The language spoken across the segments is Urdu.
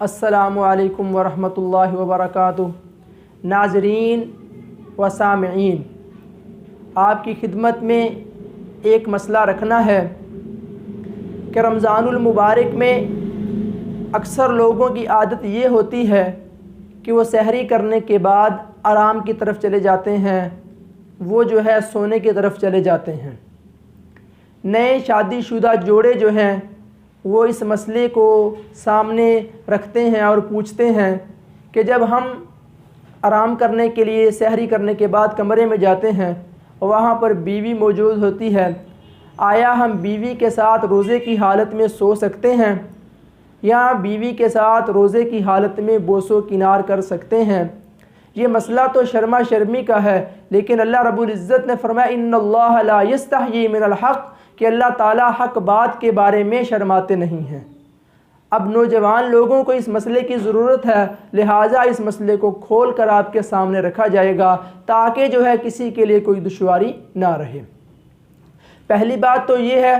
السلام علیکم ورحمۃ اللہ وبرکاتہ۔ ناظرین و سامعین، آپ کی خدمت میں ایک مسئلہ رکھنا ہے کہ رمضان المبارک میں اکثر لوگوں کی عادت یہ ہوتی ہے کہ وہ سحری کرنے کے بعد آرام کی طرف چلے جاتے ہیں، وہ جو ہے سونے کی طرف چلے جاتے ہیں۔ نئے شادی شدہ جوڑے جو ہیں وہ اس مسئلے کو سامنے رکھتے ہیں اور پوچھتے ہیں کہ جب ہم آرام کرنے کے لیے سحری کرنے کے بعد کمرے میں جاتے ہیں، وہاں پر بیوی موجود ہوتی ہے، آیا ہم بیوی کے ساتھ روزے کی حالت میں سو سکتے ہیں یا بیوی کے ساتھ روزے کی حالت میں بوس و کنار کر سکتے ہیں؟ یہ مسئلہ تو شرما شرمی کا ہے، لیکن اللہ رب العزت نے فرمایا ان اللہ لا یستحیی من الحق، کہ اللہ تعالیٰ حق بات کے بارے میں شرماتے نہیں ہیں۔ اب نوجوان لوگوں کو اس مسئلے کی ضرورت ہے، لہٰذا اس مسئلے کو کھول کر آپ کے سامنے رکھا جائے گا تاکہ جو ہے کسی کے لیے کوئی دشواری نہ رہے۔ پہلی بات تو یہ ہے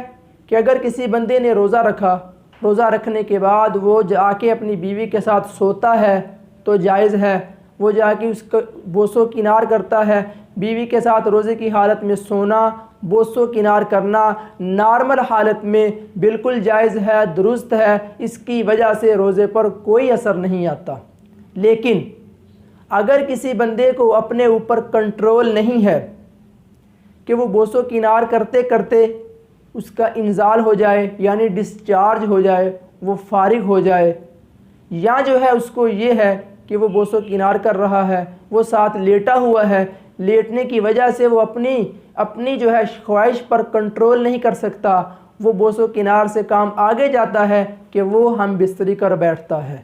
کہ اگر کسی بندے نے روزہ رکھا، روزہ رکھنے کے بعد وہ جا کے اپنی بیوی کے ساتھ سوتا ہے تو جائز ہے، وہ جا کے اس کو بوس و کنار کرتا ہے۔ بیوی کے ساتھ روزے کی حالت میں سونا، بوس و کنار کرنا نارمل حالت میں بالکل جائز ہے، درست ہے، اس کی وجہ سے روزے پر کوئی اثر نہیں آتا۔ لیکن اگر کسی بندے کو اپنے اوپر کنٹرول نہیں ہے کہ وہ بوس و کنار کرتے کرتے اس کا انزال ہو جائے، یعنی ڈسچارج ہو جائے، وہ فارغ ہو جائے، یا جو ہے اس کو یہ ہے کہ وہ بوس و کنار کر رہا ہے، وہ ساتھ لیٹا ہوا ہے، لیٹنے کی وجہ سے وہ اپنی جو ہے خواہش پر کنٹرول نہیں کر سکتا، وہ بوس و کنار سے کام آگے جاتا ہے کہ وہ ہم بستری کر بیٹھتا ہے۔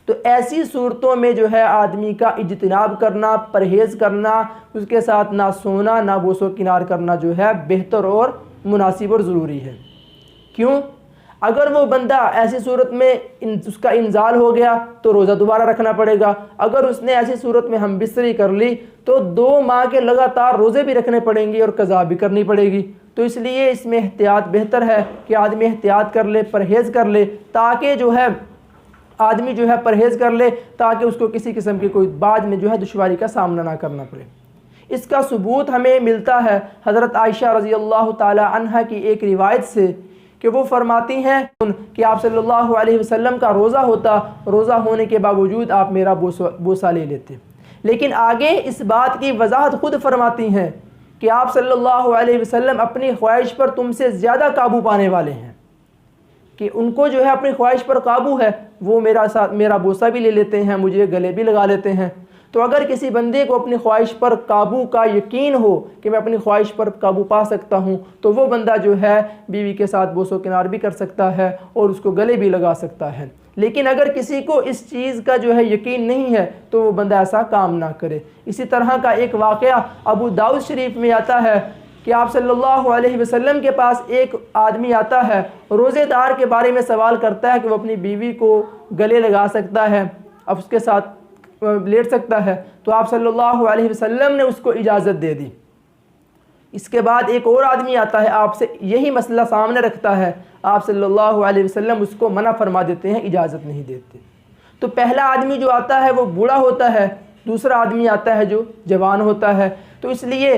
تو ایسی صورتوں میں جو ہے آدمی کا اجتناب کرنا، پرہیز کرنا، اس کے ساتھ نہ سونا نہ بوس و کنار کرنا جو ہے بہتر اور مناسب اور ضروری ہے۔ کیوں؟ اگر وہ بندہ ایسی صورت میں اس کا انزال ہو گیا تو روزہ دوبارہ رکھنا پڑے گا، اگر اس نے ایسی صورت میں ہم بستری کر لی تو 2 ماہ کے لگاتار روزے بھی رکھنے پڑیں گی اور قضا بھی کرنی پڑے گی۔ تو اس لیے اس میں احتیاط بہتر ہے کہ آدمی احتیاط کر لے، پرہیز کر لے، تاکہ جو ہے آدمی جو ہے پرہیز کر لے تاکہ اس کو کسی قسم کی کوئی بعد میں جو ہے دشواری کا سامنا نہ کرنا پڑے۔ اس کا ثبوت ہمیں ملتا ہے حضرت عائشہ رضی اللہ تعالی عنہا کی ایک روایت سے کہ وہ فرماتی ہیں کہ آپ صلی اللہ علیہ وسلم کا روزہ ہوتا، روزہ ہونے کے باوجود آپ میرا بوسہ لے لیتے۔ لیکن آگے اس بات کی وضاحت خود فرماتی ہیں کہ آپ صلی اللہ علیہ وسلم اپنی خواہش پر تم سے زیادہ قابو پانے والے ہیں، کہ ان کو جو ہے اپنی خواہش پر قابو ہے، وہ میرا بوسہ بھی لے لیتے ہیں، مجھے گلے بھی لگا لیتے ہیں۔ تو اگر کسی بندے کو اپنی خواہش پر قابو کا یقین ہو کہ میں اپنی خواہش پر قابو پا سکتا ہوں تو وہ بندہ جو ہے بیوی کے ساتھ بوس و کنار بھی کر سکتا ہے اور اس کو گلے بھی لگا سکتا ہے۔ لیکن اگر کسی کو اس چیز کا جو ہے یقین نہیں ہے تو وہ بندہ ایسا کام نہ کرے۔ اسی طرح کا ایک واقعہ ابو داؤد شریف میں آتا ہے کہ آپ صلی اللہ علیہ وسلم کے پاس ایک آدمی آتا ہے، روزے دار کے بارے میں سوال کرتا ہے کہ وہ اپنی بیوی کو گلے لگا سکتا ہے، اب اس کے ساتھ لیٹ سکتا ہے، تو آپ صلی اللہ علیہ وسلم نے اس کو اجازت دے دی۔ اس کے بعد ایک اور آدمی آتا ہے، آپ سے یہی مسئلہ سامنے رکھتا ہے، آپ صلی اللہ علیہ وسلم اس کو منع فرما دیتے ہیں، اجازت نہیں دیتے۔ تو پہلا آدمی جو آتا ہے وہ بوڑھا ہوتا ہے، دوسرا آدمی آتا ہے جو جوان ہوتا ہے۔ تو اس لیے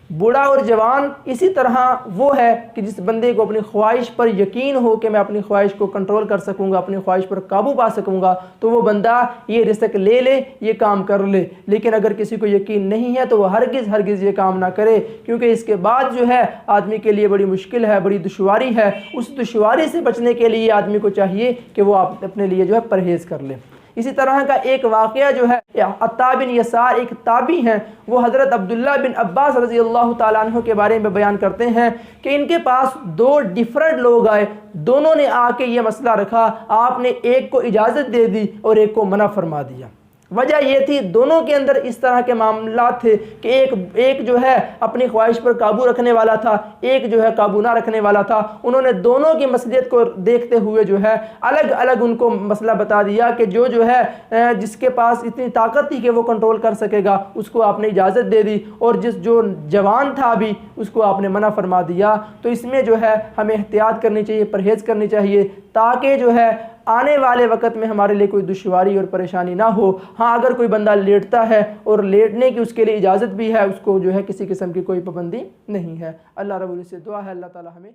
بوڑھا اور جوان اسی طرح وہ ہے کہ جس بندے کو اپنی خواہش پر یقین ہو کہ میں اپنی خواہش کو کنٹرول کر سکوں گا، اپنی خواہش پر قابو پا سکوں گا، تو وہ بندہ یہ رزق لے لے، یہ کام کر لے۔ لیکن اگر کسی کو یقین نہیں ہے تو وہ ہرگز یہ کام نہ کرے، کیونکہ اس کے بعد جو ہے آدمی کے لیے بڑی مشکل ہے، بڑی دشواری ہے۔ اس دشواری سے بچنے کے لیے آدمی کو چاہیے کہ وہ اپنے لیے جو ہے پرہیز کر لے۔ اسی طرح کا ایک واقعہ جو ہے عطا بن یسار ایک تابعی ہیں، وہ حضرت عبداللہ بن عباس رضی اللہ تعالیٰ عنہ کے بارے میں بیان کرتے ہیں کہ ان کے پاس 2 ڈیفرنٹ لوگ آئے، دونوں نے آ کے یہ مسئلہ رکھا، آپ نے ایک کو اجازت دے دی اور ایک کو منع فرما دیا۔ وجہ یہ تھی دونوں کے اندر اس طرح کے معاملات تھے کہ ایک جو ہے اپنی خواہش پر قابو رکھنے والا تھا، ایک جو ہے قابو نہ رکھنے والا تھا۔ انہوں نے دونوں کی مصلحت کو دیکھتے ہوئے جو ہے الگ الگ ان کو مسئلہ بتا دیا کہ جو ہے جس کے پاس اتنی طاقت تھی کہ وہ کنٹرول کر سکے گا اس کو آپ نے اجازت دے دی، اور جو جوان تھا بھی اس کو آپ نے منع فرما دیا۔ تو اس میں جو ہے ہمیں احتیاط کرنی چاہیے، پرہیز کرنی چاہیے، تاکہ جو ہے آنے والے وقت میں ہمارے لیے کوئی دشواری اور پریشانی نہ ہو۔ ہاں اگر کوئی بندہ لیٹتا ہے اور لیٹنے کی اس کے لیے اجازت بھی ہے، اس کو جو ہے کسی قسم کی کوئی پابندی نہیں ہے۔ اللہ رب العزت سے دعا ہے اللہ تعالی ہمیں